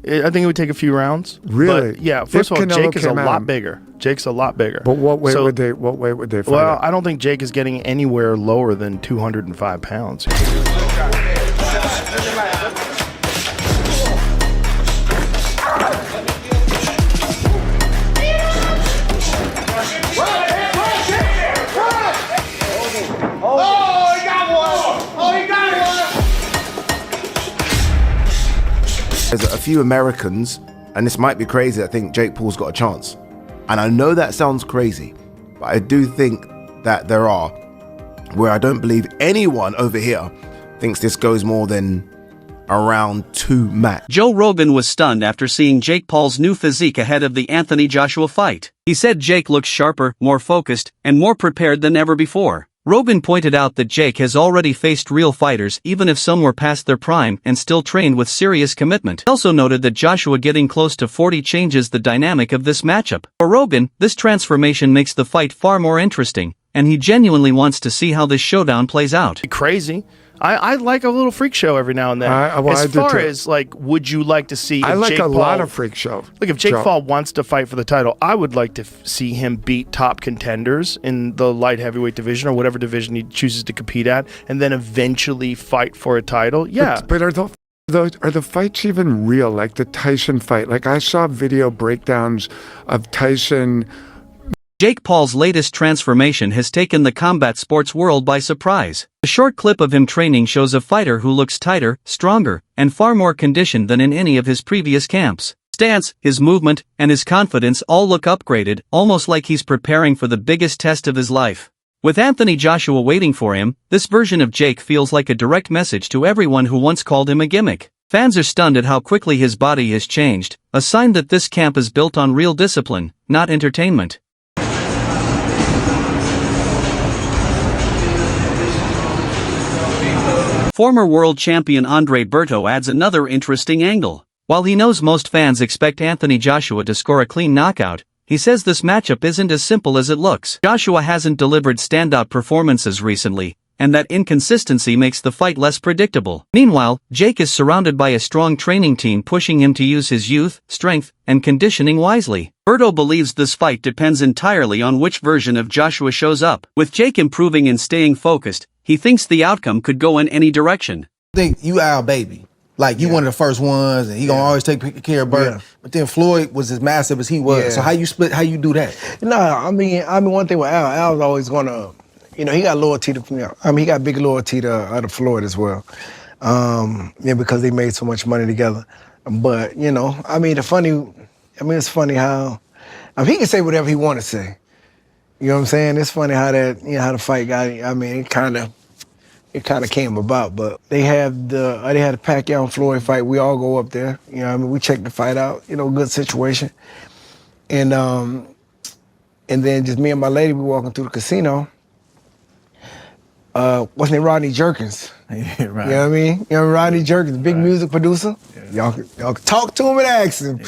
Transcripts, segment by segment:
I think it would take a few rounds. Really? But yeah. First of all, Jake is a lot bigger. Jake's a lot bigger. But what weight would they fight Well, at? I don't think Jake is getting anywhere lower than 205 pounds. There's a few Americans, and this might be crazy, I think Jake Paul's got a chance. And I know that sounds crazy, but I do think that there are, where I don't believe anyone over here thinks this goes more than around 2 max. Joe Rogan was stunned after seeing Jake Paul's new physique ahead of the Anthony Joshua fight. He said Jake looks sharper, more focused, and more prepared than ever before. Rogan pointed out that Jake has already faced real fighters even if some were past their prime and still trained with serious commitment. He also noted that Joshua getting close to 40 changes the dynamic of this matchup. For Rogan, this transformation makes the fight far more interesting, and he genuinely wants to see how this showdown plays out. Crazy. I like a little freak show every now and then. I as far as, like, would you like to see... I like Jake a Paul, lot of freak show. Like, if Jake Paul wants to fight for the title, I would like to see him beat top contenders in the light heavyweight division or whatever division he chooses to compete at, and then eventually fight for a title. Yeah. But are the fights even real? Like the Tyson fight? Like, I saw video breakdowns of Tyson... Jake Paul's latest transformation has taken the combat sports world by surprise. A short clip of him training shows a fighter who looks tighter, stronger, and far more conditioned than in any of his previous camps. Stance, his movement, and his confidence all look upgraded, almost like he's preparing for the biggest test of his life. With Anthony Joshua waiting for him, this version of Jake feels like a direct message to everyone who once called him a gimmick. Fans are stunned at how quickly his body has changed, a sign that this camp is built on real discipline, not entertainment. Former world champion Andre Berto adds another interesting angle. While he knows most fans expect Anthony Joshua to score a clean knockout, he says this matchup isn't as simple as it looks. Joshua hasn't delivered standout performances recently, and that inconsistency makes the fight less predictable. Meanwhile, Jake is surrounded by a strong training team pushing him to use his youth, strength, and conditioning wisely. Berto believes this fight depends entirely on which version of Joshua shows up. With Jake improving and staying focused, he thinks the outcome could go in any direction. I think you our baby. Like, you one of the first ones, and he gonna always take care of Bert. But then Floyd was as massive as he was. So how you split, how you do that? No, I mean, one thing with Al's always gonna, he got loyalty to, he got big loyalty to Floyd as well. Because they made so much money together. But, it's funny how, he can say whatever he wanna say. You know what I'm saying? It's funny how that, how the fight got, it kind of came about, but they had the Pacquiao and Floyd fight. We all go up there, we check the fight out, good situation. And then just me and my lady, we walking through the casino. What's his name? Rodney Jerkins. Right. You know what I mean? Rodney Jerkins, big music producer. Yeah. Y'all can talk to him and ask him.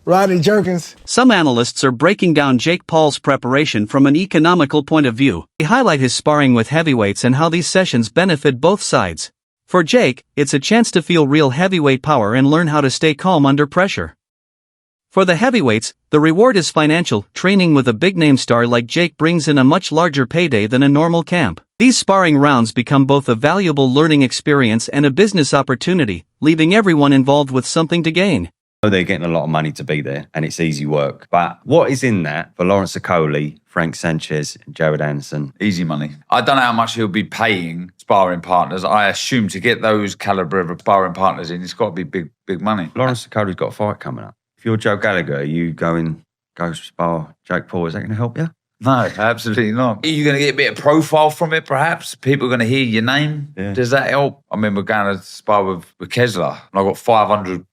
Rodney Jerkins. Some analysts are breaking down Jake Paul's preparation from an economical point of view. They highlight his sparring with heavyweights and how these sessions benefit both sides. For Jake, it's a chance to feel real heavyweight power and learn how to stay calm under pressure. For the heavyweights, the reward is financial. Training with a big-name star like Jake brings in a much larger payday than a normal camp. These sparring rounds become both a valuable learning experience and a business opportunity, leaving everyone involved with something to gain. They're getting a lot of money to be there, and it's easy work. But what is in that for Lawrence Okoli, Frank Sanchez, and Jared Anderson? Easy money. I don't know how much he'll be paying sparring partners. I assume to get those caliber of sparring partners in, it's got to be big money. Lawrence Okoli's got a fight coming up. If you're Joe Gallagher, are you go spar Jake Paul? Is that going to help you? No, absolutely not. Are you going to get a bit of profile from it, perhaps? People are going to hear your name? Yeah. Does that help? I remember going to spar with Kessler, and I got £500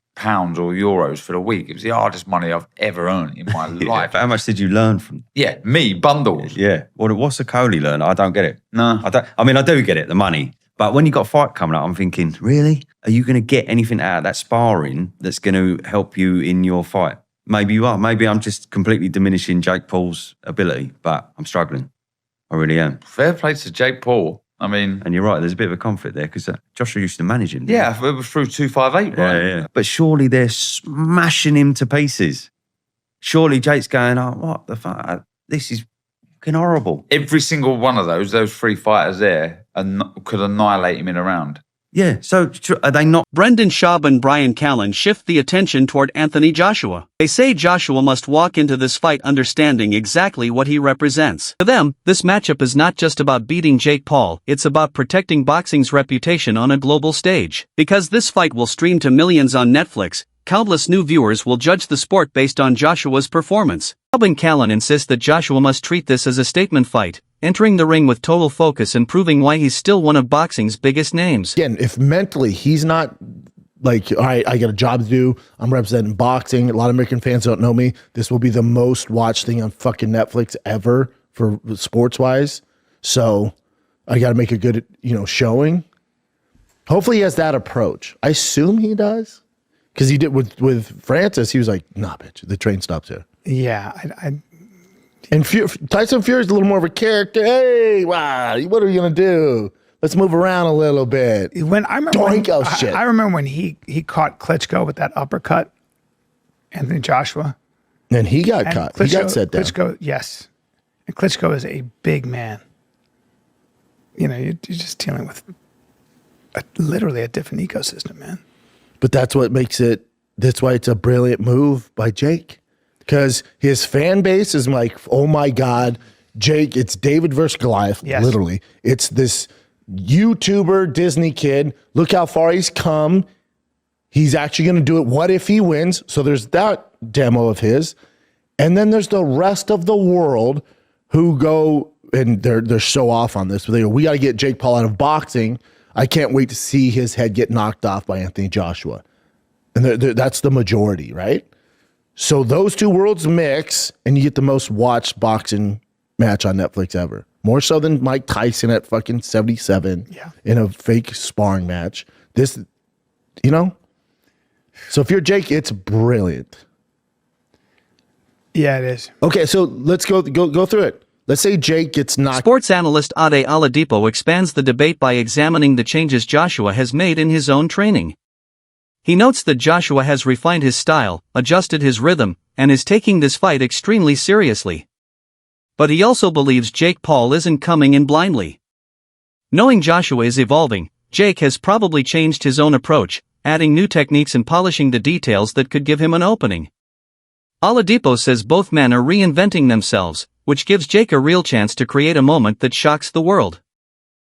or euros for the week. It was the hardest money I've ever earned in my life. But how much did you learn from? Yeah, me, bundles. Yeah. What's Okoli learn? I don't get it. No. I do get it, the money. But when you got a fight coming up, I'm thinking, really? Are you going to get anything out of that sparring that's going to help you in your fight? Maybe you are. Maybe I'm just completely diminishing Jake Paul's ability, but I'm struggling. I really am. Fair play to Jake Paul. I mean, And you're right, there's a bit of a conflict there because Joshua used to manage him. didn't yeah, it was through 258, he? right? Yeah. But surely they're smashing him to pieces. Surely Jake's going, oh, what the fuck? This is fucking horrible. Every single one of those 3 fighters there could annihilate him in a round. Yeah, so are they not? Brendan Schaub and Brian Callen shift the attention toward Anthony Joshua. They say Joshua must walk into this fight understanding exactly what he represents. To them, this matchup is not just about beating Jake Paul, it's about protecting boxing's reputation on a global stage. Because this fight will stream to millions on Netflix, countless new viewers will judge the sport based on Joshua's performance. Schaub and Callen insist that Joshua must treat this as a statement fight, entering the ring with total focus and proving why he's still one of boxing's biggest names. Again, if mentally he's not like, all right, I got a job to do, I'm representing boxing, a lot of American fans don't know me, this will be the most watched thing on fucking Netflix ever for sports-wise, so I got to make a good, showing. Hopefully he has that approach. I assume he does, because he did with Francis, he was like, nah, bitch, the train stops here. Yeah, And Tyson Fury's a little more of a character. Hey, wow, what are we gonna do? Let's move around a little bit. I remember when he caught Klitschko with that uppercut, Anthony Joshua. And he got caught. He got set down. Klitschko, yes. And Klitschko is a big man. You're just dealing with literally a different ecosystem, man. But that's what makes it. That's why it's a brilliant move by Jake. Because his fan base is like, oh my God, Jake, it's David versus Goliath, literally. It's this YouTuber Disney kid. Look how far he's come. He's actually going to do it. What if he wins? So there's that demo of his. And then there's the rest of the world who go, and they're so off on this, but they go, we got to get Jake Paul out of boxing. I can't wait to see his head get knocked off by Anthony Joshua. And that's the majority, right? So those two worlds mix, and you get the most watched boxing match on Netflix ever. More so than Mike Tyson at fucking 77 in a fake sparring match. This, So if you're Jake, it's brilliant. Yeah, it is. Okay, so let's go through it. Let's say Jake gets knocked. Sports analyst Ade Oladipo expands the debate by examining the changes Joshua has made in his own training. He notes that Joshua has refined his style, adjusted his rhythm, and is taking this fight extremely seriously. But he also believes Jake Paul isn't coming in blindly. Knowing Joshua is evolving, Jake has probably changed his own approach, adding new techniques and polishing the details that could give him an opening. Oladipo says both men are reinventing themselves, which gives Jake a real chance to create a moment that shocks the world.